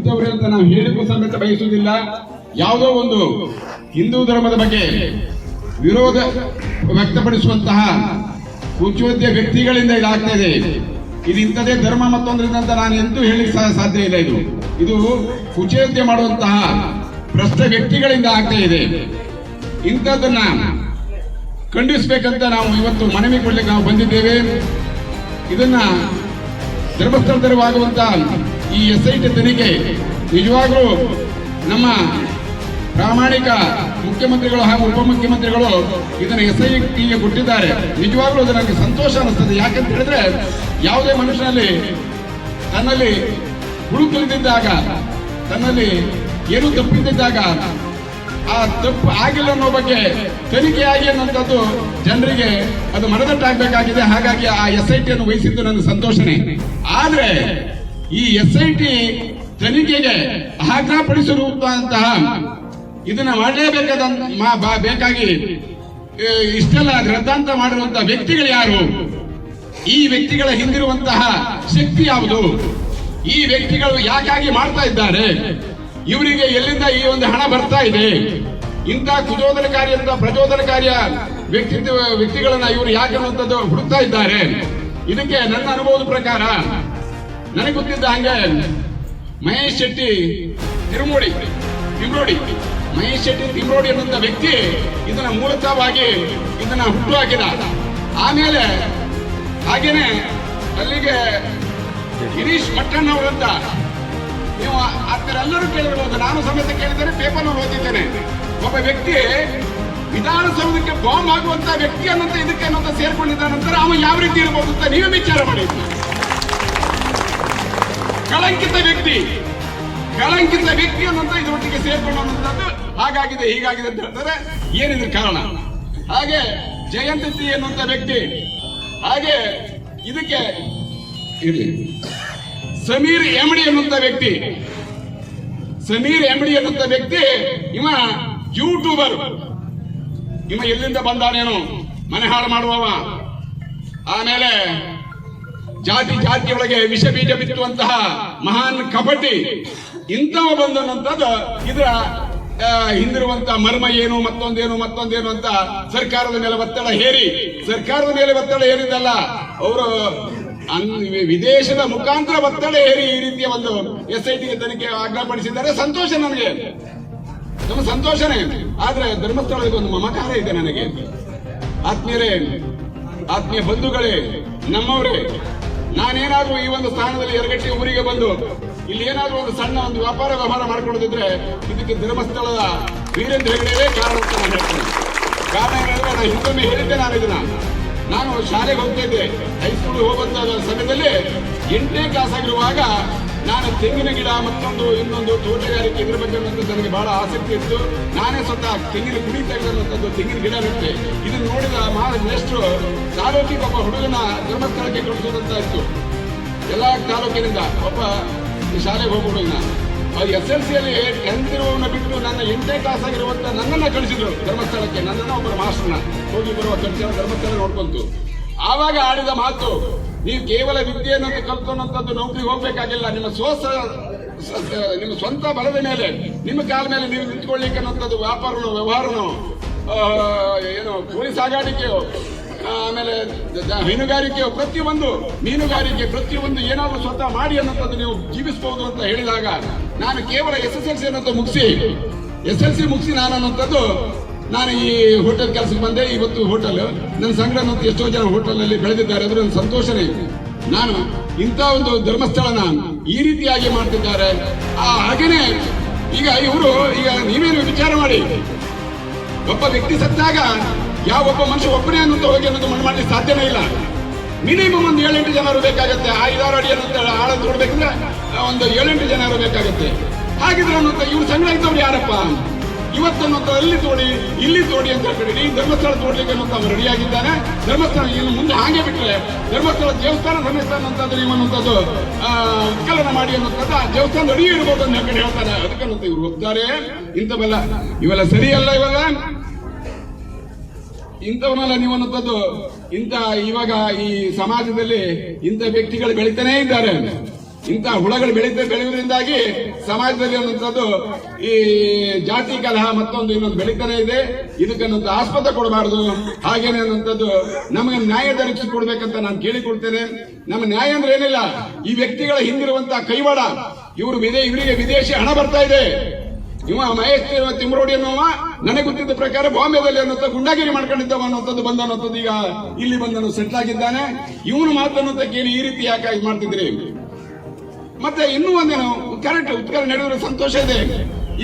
ಇಂಥವ್ರೆ ಅಂತ ನಾವು ಹೇಳಿಗೂ ಸಮೇತ ಬಯಸುವುದಿಲ್ಲ. ಯಾವುದೋ ಒಂದು ಹಿಂದೂ ಧರ್ಮದ ಬಗ್ಗೆ ವಿರೋಧ ವ್ಯಕ್ತಪಡಿಸುವಂತಹ ಕುಚೋದ್ಯ ವ್ಯಕ್ತಿಗಳಿಂದ ಇದಾಗ್ತಾ ಇದೆ. ಇದು ಇಂಥದೇ ಧರ್ಮ ಮತ್ತೊಂದರಿಂದ ಅಂತ ನಾನು ಎಂತೂ ಹೇಳಿಕ್ ಸಾಧ್ಯ ಇಲ್ಲ. ಇದು ಕುಚೋದ್ಯ ಮಾಡುವಂತಹ ಭ್ರಷ್ಟ ವ್ಯಕ್ತಿಗಳಿಂದ ಆಗ್ತಾ ಇದೆ. ಇಂಥದ್ದನ್ನ ಖಂಡಿಸಬೇಕಂತ ನಾವು ಇವತ್ತು ಮನವಿ ಕೊಡ್ಲಿಕ್ಕೆ ನಾವು ಬಂದಿದ್ದೇವೆ. ಇದನ್ನ ಧರ್ಮಸ್ಥಳದಲ್ಲಿರುವಾಗುವಂತಹ ಈ SIT ತನಿಖೆ ನಿಜವಾಗ್ಲೂ ನಮ್ಮ ಪ್ರಾಮಾಣಿಕ ಮುಖ್ಯಮಂತ್ರಿಗಳು ಹಾಗೂ ಉಪಮುಖ್ಯಮಂತ್ರಿಗಳು ಇದನ್ನು SITಗೆ ಕೊಟ್ಟಿದ್ದಾರೆ. ನಿಜವಾಗ್ಲೂ ಅದು ನನಗೆ ಸಂತೋಷ ಅನಿಸ್ತದೆ. ಯಾಕಂತ ಹೇಳಿದ್ರೆ ಯಾವುದೇ ಮನುಷ್ಯನಲ್ಲಿ ತನ್ನಲ್ಲಿ ಹುಳು ಕಲಿದಿದ್ದಾಗ, ತನ್ನಲ್ಲಿ ಏನು ತಪ್ಪಿದ್ದಾಗ ಆ ತಪ್ಪು ಆಗಿಲ್ಲ ಅನ್ನೋ ಬಗ್ಗೆ ತನಿಖೆ ಆಗಿ ಅನ್ನುವಂಥದ್ದು ಜನರಿಗೆ ಅದು ಮನದಟ್ಟಾಗಬೇಕಾಗಿದೆ. ಹಾಗಾಗಿ ಆ SIT ಅನ್ನು ವಹಿಸಿದ್ದು ನನಗೆ ಸಂತೋಷನೇ. ಆದ್ರೆ ಈ SIT ತನಿಖೆಗೆ ಆಜ್ಞಾಪಡಿಸಿರುವಂತಹ ಇದನ್ನ ಮಾಡಲೇಬೇಕಾದ ಬೇಕಾಗಿ ಇಷ್ಟೆಲ್ಲ ಗ್ರಂಥಾಂತರ ಮಾಡಿರುವಂತಹ ವ್ಯಕ್ತಿಗಳು ಯಾರು? ಈ ವ್ಯಕ್ತಿಗಳ ಹಿಂದಿರುವಂತಹ ಶಕ್ತಿ ಯಾವುದು? ಈ ವ್ಯಕ್ತಿಗಳು ಯಾಕಾಗಿ ಮಾಡ್ತಾ ಇದ್ದಾರೆ? ಇವರಿಗೆ ಎಲ್ಲಿಂದ ಈ ಒಂದು ಹಣ ಬರ್ತಾ ಇದೆ? ಇಂಥ ಕುಚೋದನಕಾರಿ ಅಂತ ಪ್ರಚೋದನಕಾರಿಯ ವ್ಯಕ್ತಿಗಳನ್ನ ಇವರು ಯಾಕೆ ಅನ್ನುವಂಥದ್ದು ಹುಡುಕ್ತಾ ಇದ್ದಾರೆ. ಇದಕ್ಕೆ ನನ್ನ ಅನುಭವದ ಪ್ರಕಾರ ನನಗೆ ಗೊತ್ತಿದ್ದ ಹಂಗೆ ಮಹೇಶ್ ಶೆಟ್ಟಿ ತಿಮ್ರೋಡಿ ಮಹೇಶ್ ಶೆಟ್ಟಿ ತಿಮ್ರೋಡಿ ಅನ್ನುವಂಥ ವ್ಯಕ್ತಿ ಇದನ್ನ ಮೂಲತಃವಾಗಿ ಇದನ್ನ ಹುಟ್ಟು ಹಾಕಿದ. ಆಮೇಲೆ ಹಾಗೇನೆ ಅಲ್ಲಿಗೆ ಗಿರೀಶ್ ಮಟ್ಟಣ್ಣ ಅವರಂತ, ನೀವು ಎಲ್ಲರೂ ಕೇಳಿರ್ಬೋದು, ನಾನು ಸಮೇತ ಕೇಳಿದ್ದೇನೆ, ಪೇಪರ್ ಓದಿದ್ದೇನೆ. ಒಬ್ಬ ವ್ಯಕ್ತಿ ವಿಧಾನಸೌಧಕ್ಕೆ ಬಾಂಬ್ ಆಗುವಂತ ವ್ಯಕ್ತಿ ಅನ್ನಂತ ಇದಕ್ಕೆ ಅನ್ನೋಂತ ಸೇರ್ಕೊಂಡಿದ್ದ ನಂತರ ಅವ ಯಾವ ರೀತಿ ಇರಬಹುದು ಅಂತ ನೀವೇ ವಿಚಾರ ಮಾಡಿದ್ವಿ. ಕಳಂಕಿತ ವ್ಯಕ್ತಿ ಅನ್ನಂತ ಇದರೊಟ್ಟಿಗೆ ಸೇರ್ಕೊಳ್ಳುವಂತದ್ದು ಹಾಗಾಗಿದೆ ಹೀಗಾಗಿದೆ ಅಂತ ಹೇಳ್ತಾರೆ. ಏನಿದೆ ಕಾರಣ? ಹಾಗೆ ಜಯಂತಿ ಎನ್ನುವಂತ ವ್ಯಕ್ತಿ, ಹಾಗೆ ಇದಕ್ಕೆ ಸಮೀರ್ ಎಮ್ಡಿ ಅನ್ನುವಂತ ವ್ಯಕ್ತಿ, ಇವ ಯೂಟ್ಯೂಬರ್. ಇವ ಎಲ್ಲಿಂದ ಬಂದಾನೇನು ಮನೆ ಹಾಳು ಮಾಡುವವ. ಆಮೇಲೆ ಜಾತಿಯೊಳಗೆ ವಿಷ ಬೀಜ ಬಿತ್ತುವಂತಹ ಮಹಾನ್ ಕಪಟಿ. ಇಂಥವ ಬಂದನಂತದ್ದು ಇದರ ಹಿಂದಿರುವಂತಹ ಮರ್ಮ ಏನು, ಮತ್ತೊಂದೇನು ಅಂತ ಸರ್ಕಾರದ ಮೇಲೆ ಒತ್ತಡ ಹೇರಿದ್ದಲ್ಲ, ಅವರು ವಿದೇಶದ ಮುಖಾಂತರ ಒತ್ತಡ ಹೇರಿ ಈ ರೀತಿಯ ಒಂದು SITಗೆ ತನಿಖೆ ಆಜ್ಞಾಪಡಿಸಿದ್ದಾರೆ. ಸಂತೋಷ, ನನಗೆ ನಮ್ಮ ಸಂತೋಷನೇ. ಆದ್ರೆ ಧರ್ಮಸ್ಥಳದ ಒಂದು ಮಮಕಾರ ಇದೆ ನನಗೆ. ಆತ್ಮೀಯ ಬಂಧುಗಳೇ, ನಮ್ಮವರೇ, ನಾನೇನಾದ್ರೂ ಈ ಒಂದು ಸ್ಥಾನದಲ್ಲಿ ಎರಗಟ್ಟಿ ಊರಿಗೆ ಬಂದು ಇಲ್ಲಿ ಏನಾದ್ರೂ ಒಂದು ಸಣ್ಣ ಒಂದು ವ್ಯಾಪಾರ ಮಾಡ್ಕೊಳ್ಳೋದಿದ್ರೆ ಇದಕ್ಕೆ ಧರ್ಮಸ್ಥಳದ ವೀರೇಂದ್ರ ಹೆಗಡೆಯವೇ ಕಾರಣ ಅಂತ ನಾನು ಹೇಳ್ತೇನೆ. ಕಾರಣ ಏನಂದ್ರೆ, ನಾನು ಹಿಂದೊಮ್ಮೆ ಹೇಳಿದ್ದೆ, ನಾನು ಶಾಲೆಗೆ ಹೋಗ್ತಿದ್ದೆ. ಹೈಸ್ಕೂಲ್ ಹೋಗುವಂತ ಸಮಯದಲ್ಲಿ 8ನೇ ಕ್ಲಾಸ್ ಆಗಿರುವಾಗ ನಾನು ತೆಂಗಿನ ಗಿಡ ಇನ್ನೊಂದು ತೋಟಗಾರಿಕೆ ಇದ್ರ ಬಗ್ಗೆ ನನಗೆ ಬಹಳ ಆಸಕ್ತಿ ಇತ್ತು. ನಾನೇ ಸ್ವತಃ ತೆಂಗಿನ ಕುಡಿ ತೆಗೆದಂತದ್ದು ತೆಂಗಿನ ಗಿಡ ನೆಟ್ಟೆ. ಇದನ್ನು ನೋಡಿದ ಮೇಷ್ಟ್ರು ತಾಲೂಕಿಗೆ ಒಬ್ಬ ಹುಡುಗನ ಧರ್ಮಸ್ಥಳಕ್ಕೆ ಕಳಿಸೋದಂತ ಇತ್ತು. ಎಲ್ಲಾ ತಾಲೂಕಿನಿಂದ ಒಬ್ಬ ಶಾಲೆಗೆ ಹೋಗೋ ಹುಡುಗನ. SLCಯಲ್ಲಿ 10th ಇರುವವನ್ನ ಬಿಟ್ಟು ನನ್ನ 8ನೇ ಕ್ಲಾಸ್ ಆಗಿರುವಂತ ನನ್ನನ್ನ ಕಳಿಸಿದ್ರು ಧರ್ಮಸ್ಥಳಕ್ಕೆ. ನನ್ನನ್ನ ಒಬ್ಬರ ಮಾಸ್ಟರ್ನ ಹೋಗಿ ಬರುವ ಖರ್ಚಿನ ಧರ್ಮಸ್ಥಳ ನೋಡ್ಕೊಂತು. ಆವಾಗ ಆಡಿದ ಮಾತು, ನೀವು ಕೇವಲ ವಿದ್ಯೆಯನ್ನು ಕಲ್ತುವಂತದ್ದು ನೌಕರಿಗೆ ಹೋಗ್ಬೇಕಾಗಿಲ್ಲ. ನಿಮ್ಮ ಸ್ವಂತ ಬಲದ ಮೇಲೆ, ನಿಮ್ಮ ಕಾಲ ಮೇಲೆ ನೀವು ನಿಂತ್ಕೊಳ್ಳಿಕ್ಕೆ ಅನ್ನೋಂಥದ್ದು ವ್ಯವಹಾರನೋ ಏನು ಕೋಳಿ ಸಾಗಾಣಿಕೆಯೋ, ಆಮೇಲೆ ಹೈನುಗಾರಿಕೆಯೋ, ಮೀನುಗಾರಿಕೆ ಪ್ರತಿಯೊಂದು ಏನಾದರೂ ಸ್ವತಃ ಮಾಡಿ ಅನ್ನೋಂಥದ್ದು ನೀವು ಜೀವಿಸಬಹುದು ಅಂತ ಹೇಳಿದಾಗ, ನಾನು ಕೇವಲ SSLC ಅನ್ನೋದು SLC ಮುಗಿಸಿ ನಾನು ಅನ್ನೋಂಥದ್ದು ನಾನು ಈ ಹೋಟೆಲ್ ಕೆಲಸಕ್ಕೆ ಬಂದೆ. ಇವತ್ತು ಹೋಟೆಲ್ ನನ್ನ ಸಂಘ ಎಷ್ಟೋ ಜನ ಹೋಟೆಲ್ ನಲ್ಲಿ ಬೆಳೆದಿದ್ದಾರೆ. ಅದ್ರ ಒಂದು ಸಂತೋಷನೇ. ನಾನು ಇಂಥ ಒಂದು ಧರ್ಮಸ್ಥಳನ ಈ ರೀತಿಯಾಗಿ ಮಾಡ್ತಿದ್ದಾರೆ. ಹಾಗೇನೆ ಈಗ ನೀವೇನು ವಿಚಾರ ಮಾಡಿ, ಒಬ್ಬ ವ್ಯಕ್ತಿ ಸತ್ತಾಗ ಒಬ್ಬ ಮನುಷ್ಯ ಒಬ್ಬನೇ ಅನ್ನೋದು ಹೋಗಿ ಅನ್ನೋದು ಮಾಡ್ಲಿಕ್ಕೆ ಸಾಧ್ಯನೇ ಇಲ್ಲ. ಮಿನಿಮಮ್ ಒಂದು 7-8 ಜನರು ಬೇಕಾಗತ್ತೆ. 5-6 ಅಡಿ ಅನ್ನೋ ಆಳ ನೋಡ್ಬೇಕಂದ್ರೆ ಒಂದು 7-8 ಜನರು ಬೇಕಾಗತ್ತೆ. ಹಾಗಿದ್ರೆ ಅನ್ನೋಂಥ ಇವ್ರು ಸಂಘ ಇದ್ದವ್ರು ಯಾರಪ್ಪ? ಇವತ್ತನ್ನೋಂಥ ಅಲ್ಲಿ ತೋಡಿ ಇಲ್ಲಿ ತೋಡಿ ಅಂತ ಹೇಳಿ ಧರ್ಮಸ್ಥಳ ತೋಡ್ಲಿಕ್ಕೆ ಅನ್ನೋಂಥ ಅವ್ರು ರೆಡಿಯಾಗಿದ್ದಾನೆ. ಧರ್ಮಸ್ಥಳ ಇನ್ನು ಮುಂದೆ ಹಾಗೆ ಬಿಟ್ರೆ ಧರ್ಮಸ್ಥಳ ದೇವಸ್ಥಾನ ಸಮೇತ ಅನ್ನೋಂಥದ್ದು ಉತ್ಕಲನ ಮಾಡಿ ಅನ್ನೋಂಥದ್ದು ಆ ದೇವಸ್ಥಾನದ ಅಡಿಯೇ ಇರ್ಬೋದು ಅಂತ ಹೇಳಿ ಹೇಳ್ತಾರೆ. ಅದಕ್ಕನ್ನಂತ ಇವ್ರು ಹೋಗ್ತಾರೆ. ಇವೆಲ್ಲ ಸರಿಯಲ್ಲ. ಇಂಥವನ್ನೆಲ್ಲ ನೀವು ಅನ್ನೋಂಥದ್ದು ಇವಾಗ ಈ ಸಮಾಜದಲ್ಲಿ ಇಂಥ ವ್ಯಕ್ತಿಗಳು ಬೆಳಿತಾನೇ ಇದ್ದಾರೆ. ಇಂತಹ ಹುಳಗಳು ಬೆಳೆಯುವುದರಿಂದಾಗಿ ಸಮಾಜದಲ್ಲಿ ಅನ್ನುವಂಥದ್ದು ಈ ಜಾತಿ ಕಲಹ ಮತ್ತೊಂದು ಇನ್ನೊಂದು ಬೆಳೀತಾನೆ ಇದೆ. ಇದಕ್ಕನ್ನೊಂದು ಆಸ್ಪದ ಕೊಡಬಾರದು. ಹಾಗೇನೆ ಅನ್ನುವಂಥದ್ದು ನಮಗೆ ನ್ಯಾಯ ದೊರಕಿಸಿಕೊಡ್ಬೇಕಂತ ನಾನು ಕೇಳಿಕೊಳ್ತೇನೆ. ನಮ್ಮ ನ್ಯಾಯ ಅಂದ್ರೆ ಏನಿಲ್ಲ, ಈ ವ್ಯಕ್ತಿಗಳ ಹಿಂದಿರುವಂತಹ ಕೈವಾಡ, ಇವರಿಗೆ ವಿದೇಶಿ ಹಣ ಬರ್ತಾ ಇದೆ. ಇವ ಮಹೇಶ್ ತಿಮ್ರೋಡಿ ಅನ್ನುವ ನನಗೆ ಗೊತ್ತಿದ್ದ ಪ್ರಕಾರ ಬಾಂಬೆದಲ್ಲಿ ಅನ್ನುವಂಥ ಗುಂಡಾಗಿರಿ ಮಾಡ್ಕೊಂಡಿದ್ದವ ಅನ್ನುವಂಥದ್ದು ಬಂದ ಅನ್ನುವಂಥದ್ದು ಈಗ ಇಲ್ಲಿ ಬಂದನು ಸೆಟ್ಲ್ ಆಗಿದ್ದಾನೆ. ಇವನು ಮಾತನ್ನುವಂತ ಕೇಳಿ ಈ ರೀತಿ ಯಾಕೆ ಮಾಡ್ತಿದ್ರಿ? ಮತ್ತೆ ಇನ್ನೂ ಒಂದೇನು ಕರೆಕ್ಟ್ ಉತ್ತರ ನಡೆಯುವ ಸಂತೋಷ ಇದೆ.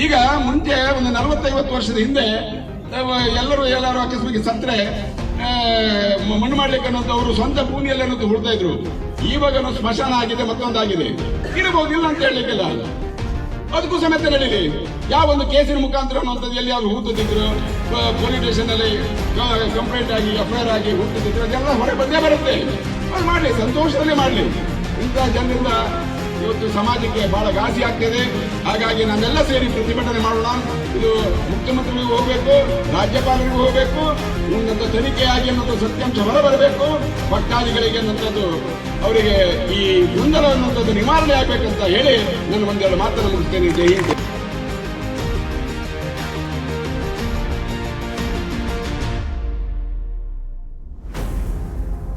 ಈಗ ಮುಂಚೆ ಒಂದು 40-50 ವರ್ಷದ ಹಿಂದೆ ಎಲ್ಲರೂ ಅಕಸ್ಮಾತ್ ಸತ್ರೆ ಮಣ್ಣು ಮಾಡ್ಲಿಕ್ಕೆ ಅನ್ನೋದು ಸ್ವಂತ ಭೂಮಿಯಲ್ಲಿ ಅನ್ನೋದು ಹುಡ್ತಾ ಇದ್ರು. ಇವಾಗ ಸ್ಮಶಾನ ಆಗಿದೆ, ಮತ್ತೊಂದಾಗಿದೆ, ಇರಬಹುದು, ಇಲ್ಲ ಅಂತ ಹೇಳಲಿಕ್ಕಿಲ್ಲ. ಅದಕ್ಕೂ ಸಮೇತ ನಡೀಲಿ. ಯಾವ ಒಂದು ಕೇಸಿನ ಮುಖಾಂತರ ಅನ್ನುವಂಥದ್ದು ಎಲ್ಲಿ ಯಾರು ಹುಡುಕುತ್ತಿದ್ರು, ಪೊಲೀಸ್ ಸ್ಟೇಷನ್ ಅಲ್ಲಿ ಕಂಪ್ಲೇಂಟ್ ಆಗಿ ಎಫ್ಐಆರ್ ಆಗಿ ಹುಡುಕುತ್ತಿದ್ರು, ಅದೆಲ್ಲ ಹೊರಗೆ ಬಂದೇ ಬರುತ್ತೆ. ಅದು ಮಾಡಲಿ, ಸಂತೋಷದಲ್ಲೇ ಮಾಡಲಿ. ಇಂತಹ ಜನರಿಂದ ಇವತ್ತು ಸಮಾಜಕ್ಕೆ ಬಹಳ ಘಾಸಿ ಆಗ್ತಿದೆ. ಹಾಗಾಗಿ ನಾವೆಲ್ಲ ಸೇರಿ ಪ್ರತಿಭಟನೆ ಮಾಡೋಣ. ಇದು ಮುಖ್ಯಮಂತ್ರಿಗಳಿಗೂ ಹೋಗಬೇಕು, ರಾಜ್ಯಪಾಲರಿಗೂ ಹೋಗಬೇಕು. ಇನ್ನೊಂದು ತನಿಖೆಯಾಗಿ ಅನ್ನೋದು ಸತ್ಯಾಂಶ ಹೊರಬರಬೇಕು. ಭಕ್ತಾದಿಗಳಿಗೆ ಅನ್ನೋದು ಅವರಿಗೆ ಈ ಗೊಂದಲ ಅನ್ನೋದು ನಿವಾರಣೆ ಆಗ್ಬೇಕಂತ ಹೇಳಿ ನಾನು ಒಂದೆರಡು ಮಾತನ್ನು ಮುಗಿಸ್ತೇನೆ. ಜೈ ಹಿಂದ್.